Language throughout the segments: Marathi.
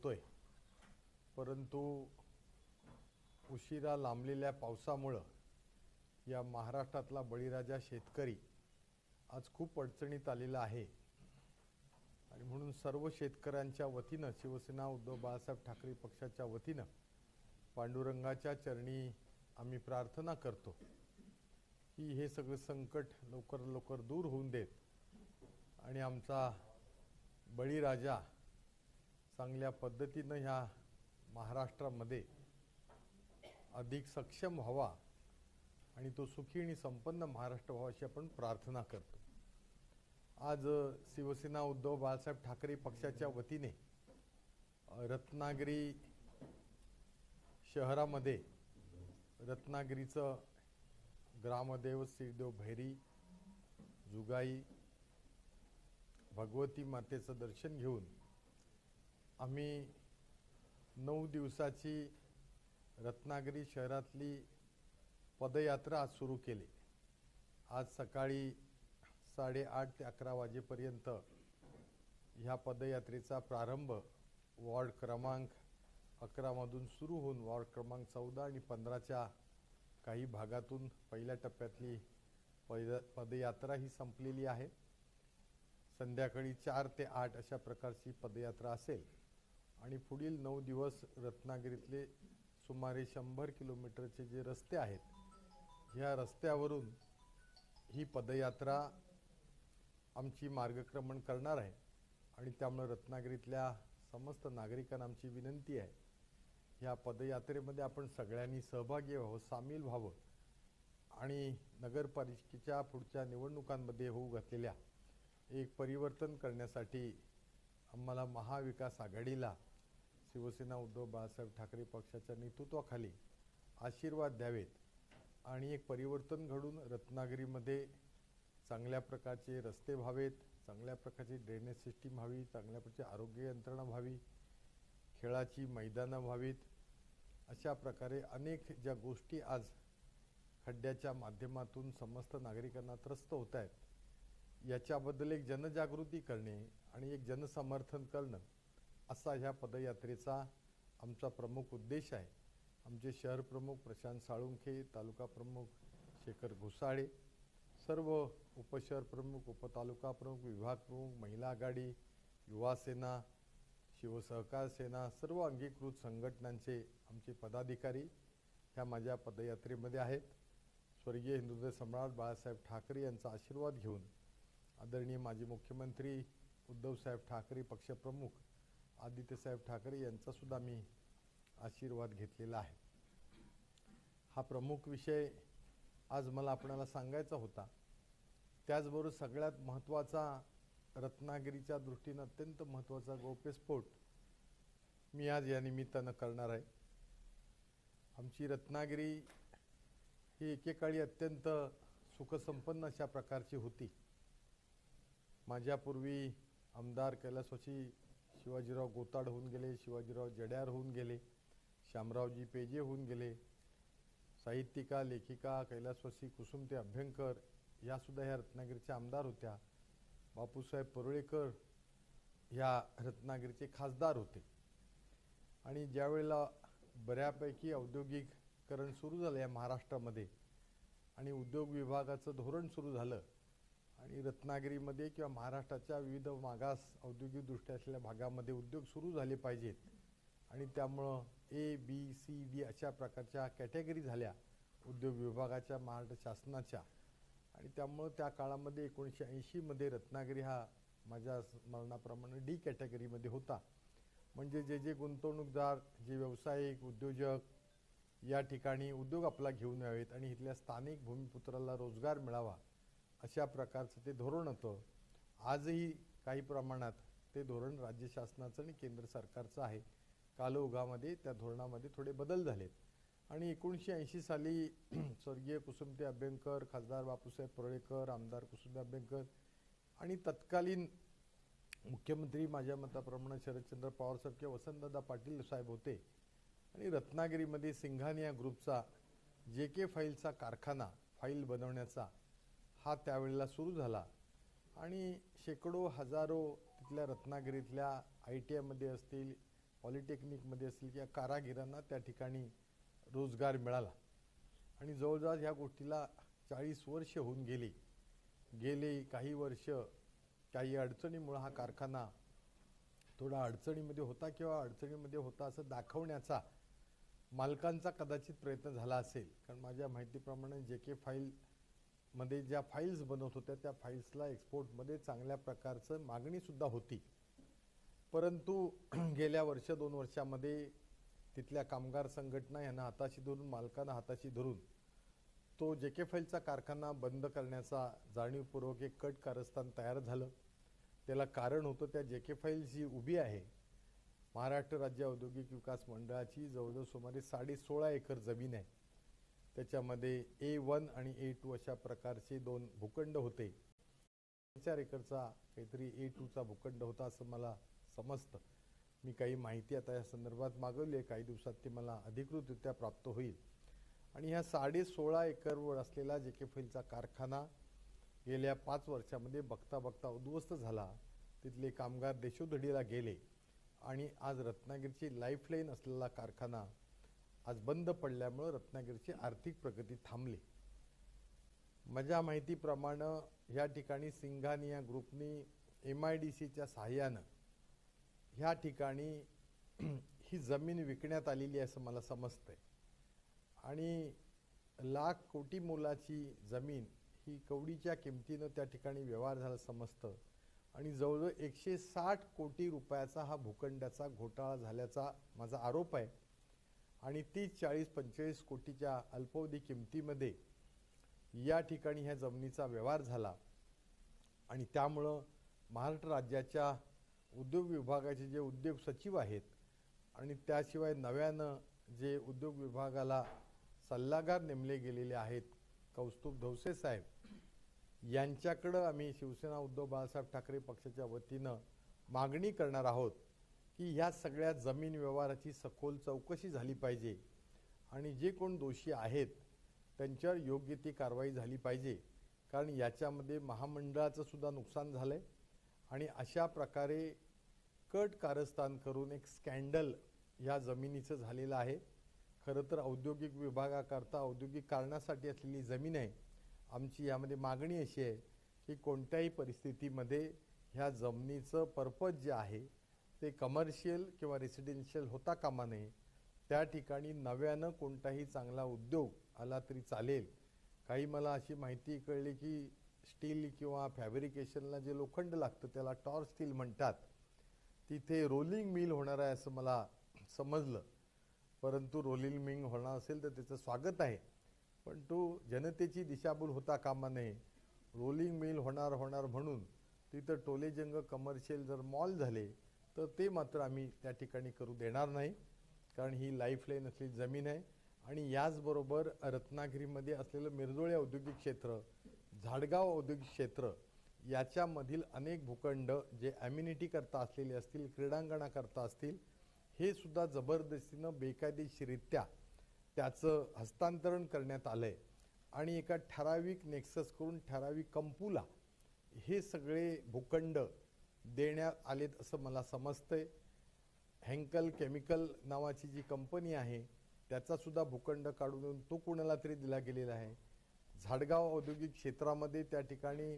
होतोय, परंतु उशिरा लांबलेल्या पावसामुळं या महाराष्ट्रातला बळीराजा शेतकरी आज खूप अडचणीत आलेला आहे। आणि म्हणून सर्व शेतकऱ्यांच्या वतीनं शिवसेना उद्धव बाळासाहेब ठाकरे पक्षाच्या वतीनं पांडुरंगाच्या चरणी आम्ही प्रार्थना करतो की हे सगळे संकट लवकर दूर होऊन देत आणि आमचा बळीराजा चांगल्या पद्धतीनं ह्या महाराष्ट्रामध्ये अधिक सक्षम व्हावा आणि तो सुखी आणि संपन्न महाराष्ट्र व्हावा अशी आपण प्रार्थना करतो। आज शिवसेना उद्धव बाळासाहेब ठाकरे पक्षाच्या वतीने रत्नागिरी शहरामध्ये रत्नागिरीचं ग्रामदेव श्रीदेव भैरी जुगाई भगवती मातेचं दर्शन घेऊन आम्ही 9 दिवसाची रत्नागिरी शहरातली पदयात्रा आज सुरू केली। आज सकाळी 8:30 ते 11 वाजेपर्यंत ह्या पदयात्रेचा प्रारंभ वॉर्ड क्रमांक 11 मधून सुरू होऊन वॉर्ड क्रमांक 14 आणि 15च्या काही भागातून पहिल्या टप्प्यातली पदयात्रा ही संपलेली आहे। संध्याकाळी 4 ते 8 अशा प्रकारची पदयात्रा असेल आणि पुढील 9 दिवस रत्नागिरीतले सुमारे 100 किलोमीटरचे जे रस्ते आहेत, ह्या रस्त्यावरून ही पदयात्रा आमची मार्गक्रमण करणार आहे। आणि त्यामुळे रत्नागिरीतल्या समस्त नागरिकांना आमची विनंती आहे, ह्या पदयात्रेमध्ये आपण सगळ्यांनी सहभागी व्हावं, सामील व्हावं आणि नगरपालिकेच्या पुढच्या निवडणुकांमध्ये होऊ घातलेल्या एक परिवर्तन करण्यासाठी आम्हाला महाविकास आघाडीला शिवसेना उद्धव बाळासाहेब ठाकरे पक्षाच्या नेतृत्वाखाली आशीर्वाद द्यावेत आणि एक परिवर्तन घडून रत्नागिरीमध्ये चांगल्या प्रकारचे रस्ते व्हावेत, चांगल्या प्रकारची ड्रेनेज सिस्टीम व्हावी, चांगल्या प्रकारची आरोग्य यंत्रणा व्हावी, खेळाची मैदानं व्हावीत। अशा प्रकारे अनेक ज्या गोष्टी आज खड्ड्याच्या माध्यमातून समस्त नागरिकांना त्रस्त होत आहेत, याच्याबद्दल एक जनजागृती करणे आणि एक जनसमर्थन करणं असा ह्या पदयात्रेचा आमचा प्रमुख उद्देश आहे। आमचे शहर प्रमुख प्रशांत साळुंखे, तालुका प्रमुख शेखर घुसाळे, सर्व उपशहर प्रमुख, उपतालुका प्रमुख, विभाग प्रमुख, महिला आघाडी, युवा सेना, शिवसहकार सेना, सर्व अंगीकृत संघटनांचे आमचे पदाधिकारी ह्या माझ्या पदयात्रेमध्ये आहेत। स्वर्गीय हिंदुत्व सम्राट बाळासाहेब ठाकरे यांचा आशीर्वाद घेऊन आदरणीय माजी मुख्यमंत्री उद्धवसाहेब ठाकरे पक्षप्रमुख आदित्यसाहेब ठाकरे यांचा सुद्धा मी आशीर्वाद घेतलेला आहे। हा प्रमुख विषय आज मला आपल्याला सांगायचा होता। त्याचबरोबर सगळ्यात महत्त्वाचा रत्नागिरीच्या दृष्टीने अत्यंत महत्त्वाचा गौप्यस्फोट मी आज या निमित्तानं करणार आहे। आमची रत्नागिरी ही एकेकाळी अत्यंत सुखसंपन्न अशा प्रकारची होती। माझ्यापूर्वी आमदार कैलासवासी शिवाजीराव गोताड होऊन गेले, शिवाजीराव जड्यार होऊन गेले, शामरावजी पेजे होऊन गेले, साहित्यिका लेखिका कैलासवासी कुसुमते अभ्यंकर यासुद्धा ह्या रत्नागिरीच्या आमदार होत्या। बापूसाहेब परुळेकर ह्या रत्नागिरीचे खासदार होते। आणि ज्यावेळेला बऱ्यापैकी औद्योगिकरण सुरू झालं या महाराष्ट्रामध्ये आणि उद्योग विभागाचं धोरण सुरू झालं आणि रत्नागिरीमध्ये किंवा महाराष्ट्राच्या विविध मागास औद्योगिकदृष्ट्या असलेल्या भागामध्ये उद्योग सुरू झाले पाहिजेत आणि त्यामुळं ABCD अशा प्रकारच्या कॅटेगरी झाल्या उद्योग विभागाच्या महाराष्ट्र शासनाच्या। आणि त्यामुळं त्या काळामध्ये 1980 मध्ये रत्नागिरी हा माझ्या स्मरणाप्रमाणे D कॅटेगरीमध्ये होता। म्हणजे जे गुंतवणूकदार, जे व्यावसायिक उद्योजक या ठिकाणी उद्योग आपला घेऊन यावेत आणि इथल्या स्थानिक भूमिपुत्राला रोजगार मिळावा अशा प्रकारचं ते धोरण होतं। आजही काही प्रमाणात ते धोरण राज्य शासनाचं आणि केंद्र सरकारचं आहे। कालौघामध्ये त्या धोरणामध्ये थोडे बदल झालेत आणि 1980 साली स्वर्गीय कुसुमते अभ्यंकर, खासदार बापूसाहेब परुळेकर, आमदार कुसुमते अभ्यंकर आणि तत्कालीन मुख्यमंत्री माझ्या मताप्रमाणे शरदचंद्र पवार साहेब किंवा वसंतदादा पाटील साहेब होते आणि रत्नागिरीमध्ये सिंघानिया ग्रुपचा JK फाईलचा कारखाना फाईल बनवण्याचा हा त्यावेळेला सुरू झाला आणि शेकडो हजारो तिथल्या रत्नागिरीतल्या ITI मध्ये असतील, पॉलिटेक्निकमध्ये असेल किंवा कारागिरांना त्या ठिकाणी रोजगार मिळाला. आणि जवळजवळ ह्या गोष्टीला 40 वर्ष होऊन गेले काही वर्ष काही अडचणीमुळे हा कारखाना थोडा अडचणीमध्ये होता किंवा अडचणीमध्ये होता असं दाखवण्याचा मालकांचा कदाचित प्रयत्न झाला असेल. कारण माझ्या माहितीप्रमाणे JK फाईलमध्ये ज्या फाईल्स बनवत होत्या त्या फाईल्सला एक्सपोर्टमध्ये चांगल्या प्रकारचं मागणीसुद्धा होती. परंतु गेल्या वर्ष 2 वर्षामध्ये तिथल्या कामगार संघटना यांना हाताशी धरून, मालकांना हाताशी धरून तो JK फाईलचा कारखाना बंद करण्याचा जाणीवपूर्वक एक कट कारस्थान तयार झालं. त्याला कारण होतं त्या JK फाईल जी उभी आहे महाराष्ट्र राज्य औद्योगिक विकास मंडळाची, जवळजवळ सुमारे 16.5 एकर जमीन आहे. त्याच्यामध्ये A1 आणि A2 अशा प्रकारचे 2 भूखंड होते. 4 एकरचा काहीतरी A2चा भूखंड होता असं मला समजतं. मी काही माहिती आता या संदर्भात मागवली आहे, काही दिवसात ती मला अधिकृतरित्या प्राप्त होईल. आणि ह्या 16.5 एकरवर असलेला JK फाईलचा कारखाना गेल्या 5 वर्षामध्ये बघता बघता उद्ध्वस्त झाला. तिथले कामगार देशोधडीला गेले आणि आज रत्नागिरीची लाईफलाईन असलेला कारखाना आज बंद पडल्यामुळे रत्नागिरीची आर्थिक प्रगती थांबली. माझ्या माहितीप्रमाणे ह्या ठिकाणी सिंघानिया ग्रुपनी MIDCच्या सहाय्यानं ह्या ठिकाणी ही जमीन विकण्यात आलेली आहे असं मला समजतंय. आणि लाख कोटी मोलाची जमीन ही कवडीच्या किमतीनं त्या ठिकाणी व्यवहार झाला समजतं. आणि जवळजवळ 160 कोटी रुपयाचा हा भूखंडाचा घोटाळा झाल्याचा माझा आरोप आहे. आणि 30-40-45 कोटीच्या अल्पावधी किमतीमध्ये या ठिकाणी ह्या जमिनीचा व्यवहार झाला. आणि त्यामुळं महाराष्ट्र राज्याच्या उद्योग विभागाचे जे उद्योग सचिव आहेत आणि त्याशिवाय नव्यानं जे उद्योग विभागाला सल्लागार नेमले गेलेले आहेत कौस्तुभ धवसे साहेब, यांच्याकडं आम्ही शिवसेना उद्धव बाळासाहेब ठाकरे पक्षाच्या वतीनं मागणी करणार आहोत की ह्या सगळ्या जमीन व्यवहाराची सखोल चौकशी झाली पाहिजे आणि जे कोण दोषी आहेत त्यांच्यावर योग्य ती कारवाई झाली पाहिजे. कारण याच्यामध्ये महामंडळाचं सुद्धा नुकसान झालं आहे आणि अशा प्रकारे कट कारस्थान करून एक स्कॅन्डल ह्या जमिनीचं झालेलं आहे. खरं तर औद्योगिक विभागाकरता औद्योगिक कारणासाठी असलेली जमीन आहे. आमची यामध्ये मागणी अशी आहे की कोणत्याही परिस्थितीमध्ये ह्या जमिनीचं पर्पज जे आहे ते कमर्शियल किंवा रेसिडेन्शियल होता कामा नये. त्या ठिकाणी नव्यानं कोणताही चांगला उद्योग आला तरी चालेल. काही मला अशी माहिती कळली की स्टील किंवा फॅब्रिकेशनला जे लोखंड लागतं त्याला टॉर स्टील म्हणतात, तिथे रोलिंग मिल होणार आहे असं मला समजलं. परंतु रोलिंग मिल होणार असेल तर त्याचं स्वागत आहे, पण तो जनतेची दिशाभूल होता कामा नये. रोलिंग मिल होणार म्हणून तिथं टोलेजंग कमर्शियल जर मॉल झाले तर ते मात्र आम्ही त्या ठिकाणी करू देणार नाही. कारण ही लाईफलाईन असलेली जमीन आहे. आणि याचबरोबर रत्नागिरीमध्ये असलेलं मिरजोळे औद्योगिक क्षेत्र, झाडगाव औद्योगिक क्षेत्र याच्यामधील अनेक भूखंड जे ॲम्युनिटी करता असलेले असतील, क्रीडांगणाकरता असतील, हे सुद्धा जबरदस्तीनं बेकायदेशीरित्या त्याचं हस्तांतरण करण्यात आलं आहे. आणि एका ठराविक नेक्सस करून ठराविक कंपूला हे सगळे भूखंड देण्यात आलेत असं मला समजतंय. हेंकल केमिकल नावाची जी कंपनी आहे त्याचासुद्धा भूखंड काढून तो कुणाला तरी दिला गेलेला आहे. झाडगाव औद्योगिक क्षेत्रामध्ये त्या ठिकाणी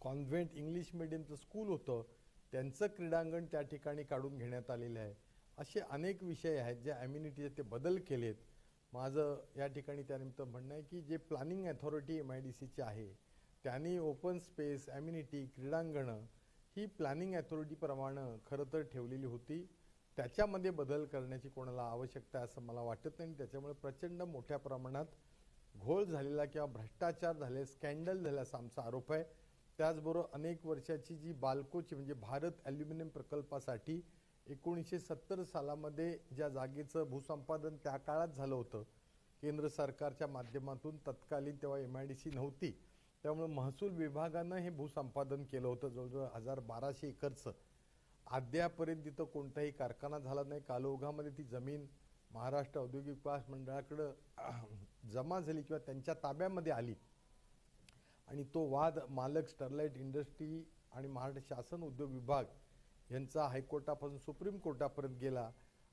कॉन्व्हेंट इंग्लिश मिडियमचं स्कूल होतं, त्यांचं क्रीडांगण त्या ठिकाणी काढून घेण्यात आलेलं आहे. असे अनेक विषय आहेत जे ॲम्युनिटीचे ते बदल केलेत. माझं या ठिकाणी त्यानिमित्त म्हणणं आहे की जे प्लॅनिंग अथॉरिटी MIDCची आहे त्यांनी ओपन स्पेस, ॲम्युनिटी, क्रीडांगणं ही प्लॅनिंग अथॉरिटीप्रमाणे खरं तर ठेवलेली होती. त्याच्यामध्ये बदल करण्याची कोणाला आवश्यकता आहे असं मला वाटत नाही. त्याच्यामुळे प्रचंड मोठ्या प्रमाणात घोळ झालेला किंवा भ्रष्टाचार झाले, स्कॅन्डल झाल्याचा आमचा आरोप आहे. त्याचबरोबर अनेक वर्षाची जी बाल्कोची म्हणजे भारत ॲल्युमिनियम प्रकल्पासाठी 1970 सालामध्ये ज्या जागेचं भूसंपादन त्या काळात झालं होतं केंद्र सरकारच्या माध्यमातून, तत्कालीन तेव्हा MIDC नव्हती, त्यामुळे महसूल विभागानं हे भूसंपादन केलं होतं जवळजवळ 1200 एकरचं. अद्यापर्यंत तिथं कोणताही कारखाना झाला नाही. कालौघामध्ये ती जमीन महाराष्ट्र औद्योगिक विकास मंडळाकडं जमा झाली किंवा त्यांच्या ताब्यामध्ये आली. आणि तो वाद मालक स्टरलाइट इंडस्ट्री आणि महाराष्ट्र शासन उद्योग विभाग यांचा हायकोर्टापासून सुप्रीम कोर्टापर्यंत गेला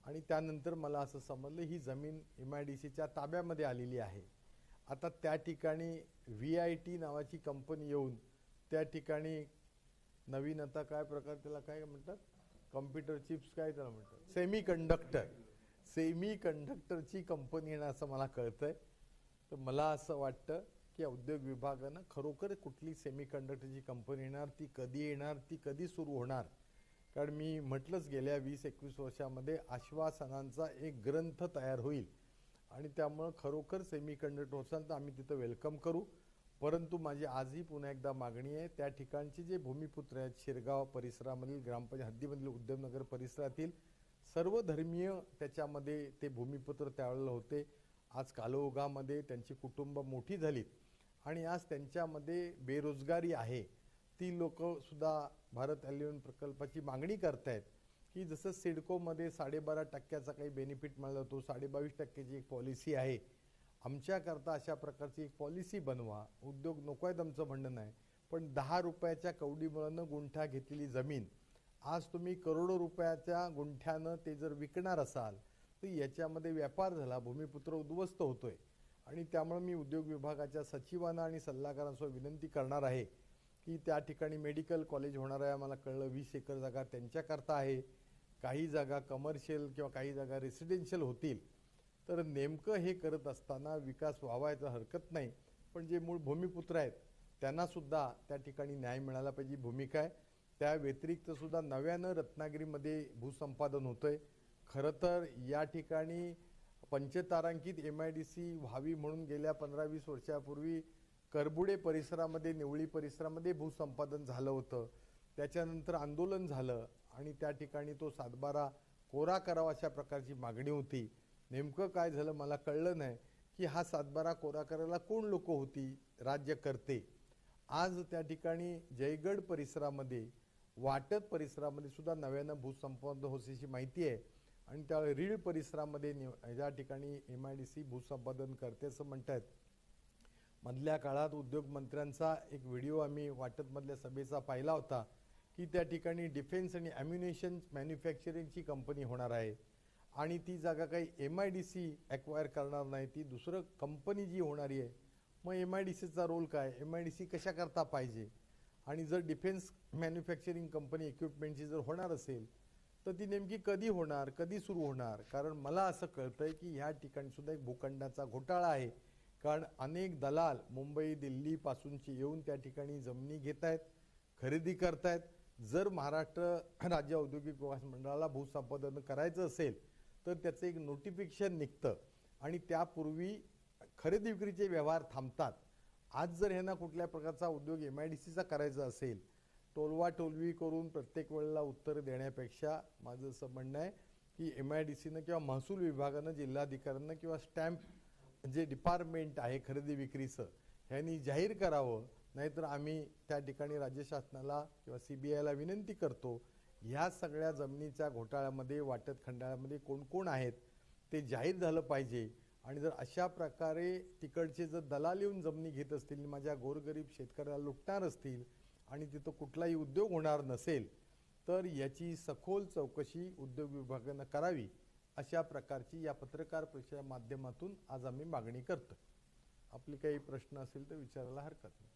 आणि त्यानंतर मला असं समजलं ही जमीन MIDCच्या ताब्यामध्ये आलेली आहे. आता त्या ठिकाणी VIT नावाची कंपनी येऊन त्या ठिकाणी नवीन आता काय प्रकार त्याला काय म्हणतात, कॉम्प्युटर चिप्स काय त्याला म्हणतात, सेमी कंडक्टरची कंपनी येणार असं मला कळतंय. तर मला असं वाटतं की उद्योग विभागानं खरोखर कुठली सेमी कंडक्टरची कंपनी येणार, ती कधी येणार, ती कधी सुरू होणार. कारण मी म्हटलंच गेल्या 20-21 वर्षामध्ये आश्वासनांचा एक ग्रंथ तयार होईल आणि त्यामुळं खरोखर सेमी कंडक्टर असेल तर आम्ही तिथं वेलकम करू. परंतु माझी आजही पुन्हा एकदा मागणी आहे, त्या ठिकाणचे जे भूमिपुत्र आहेत शिरगाव परिसरामधील ग्रामपंचायत हद्दीमधील उद्यमनगर परिसरातील सर्व धर्मीय त्याच्यामध्ये ते भूमिपुत्र त्यावेळेला होते. आज कालोगामध्ये त्यांची कुटुंब मोठी झालीत आणि आज त्यांच्यामध्ये बेरोजगारी आहे. ती लोकंसुद्धा भारत ॲल्युमिनियम प्रकल्पाची मागणी करतायत की जसं सिडकोमध्ये 12.5% काही बेनिफिट मिळाला तो 22.5% एक पॉलिसी आहे. आमच्याकरता अशा प्रकारची एक पॉलिसी बनवा. उद्योग नको आहेत आमचं म्हणणं नाही, पण 10 रुपयाच्या कवडीमुळं गुंठा घेतलेली जमीन आज तुम्ही करोडो रुपयाच्या गुंठ्यानं ते जर विकणार असाल तर याच्यामध्ये व्यापार झाला, भूमिपुत्र उद्ध्वस्त होतोय. आणि त्यामुळे मी उद्योग विभागाच्या सचिवांना आणि सल्लागारांसोबत विनंती करणार आहे की त्या ठिकाणी मेडिकल कॉलेज होणार आहे. मला कळलं 20 एकर जागा त्यांच्याकरता आहे, काही जागा कमर्शियल किंवा काही जागा रेसिडेन्शियल होतील. तर नेमकं हे करत असताना विकास व्हावायचा हरकत नाही, पण जे मूळ भूमिपुत्र आहेत त्यांनासुद्धा त्या ठिकाणी न्याय मिळाला पाहिजे भूमिका आहे. त्या व्यतिरिक्त सुद्धा नव्यानं रत्नागिरीमध्ये भूसंपादन होतंय. खरं तर या ठिकाणी पंचतारांकित MIDC व्हावी म्हणून गेल्या 15-20 वर्षापूर्वी करबुडे परिसरामध्ये, निवळी परिसरामध्ये भूसंपादन झालं होतं. त्याच्यानंतर आंदोलन झालं आणि त्या ठिकाणी तो 7/12 कोरा करावा अशा प्रकारची मागणी होती. नेमकं काय झालं मला कळलं नाही की हा 7/12 कोरा करायला कोण लोक होती, राज्यकर्ते. आज त्या ठिकाणी जयगड परिसरामध्ये, वाटत परिसरामध्ये सुद्धा नव्यानं भूसंपादन होण्याची माहिती आहे आणि त्यावेळी रीळ परिसरामध्ये ज्या ठिकाणी MIDC भूसंपादन करते असं म्हणतात. मधल्या काळात उद्योगमंत्र्यांचा एक व्हिडिओ आम्ही वाटतमधल्या सभेचा पाहिला होता की त्या ठिकाणी डिफेन्स आणि ॲम्युनिशन मॅन्युफॅक्चरिंगची कंपनी होणार आहे आणि ती जागा काही MIDC ॲक्वायर करणार नाही, ती दुसरं कंपनी जी होणारी आहे. मग MIDCचा रोल काय, MIDC कशा करता पाहिजे. आणि जर डिफेन्स मॅन्युफॅक्चरिंग कंपनी इक्विपमेंटची जर होणार असेल तर ती नेमकी कधी होणार, कधी सुरू होणार. कारण मला असं कळतंय की ह्या ठिकाणी सुद्धा एक भूखंडाचा घोटाळा आहे. कारण अनेक दलाल मुंबई दिल्लीपासूनचे येऊन त्या ठिकाणी जमिनी घेत आहेत, खरेदी करतायत. जर महाराष्ट्र राज्य औद्योगिक विकास मंडळाला भूसंपादन करायचं असेल तर त्याचं एक नोटिफिकेशन निघतं आणि त्यापूर्वी खरेदी विक्रीचे व्यवहार थांबतात. आज जर ह्यांना कुठल्या प्रकारचा उद्योग MIDCचा करायचा असेल, टोलवाटोलवी करून प्रत्येक वेळेला उत्तर देण्यापेक्षा माझं असं म्हणणं आहे की MIDCनं किंवा महसूल विभागानं जिल्हाधिकाऱ्यांना किंवा स्टॅम्प जे डिपार्टमेंट आहे खरेदी विक्रीचं ह्यांनी जाहीर करावं. नाहीतर आम्ही त्या ठिकाणी राज्य शासनाला किंवा CBIला विनंती करतो, ह्या सगळ्या जमिनीच्या घोटाळ्यामध्ये, वाटत खंडाळ्यामध्ये कोण कोण आहेत ते जाहीर झालं पाहिजे. आणि जर अशा प्रकारे तिकडचे जर दलाल येऊन जमिनी घेत असतील, माझ्या गोरगरीब शेतकऱ्याला लुटणार असतील आणि तिथं कुठलाही उद्योग होणार नसेल तर याची सखोल चौकशी उद्योग विभागानं करावी. अशा प्रकारची या पत्रकार परिषदेच्या माध्यमातून आज आम्ही मागणी करतो. आपले काही प्रश्न असेल तर विचारायला हरकत नाही.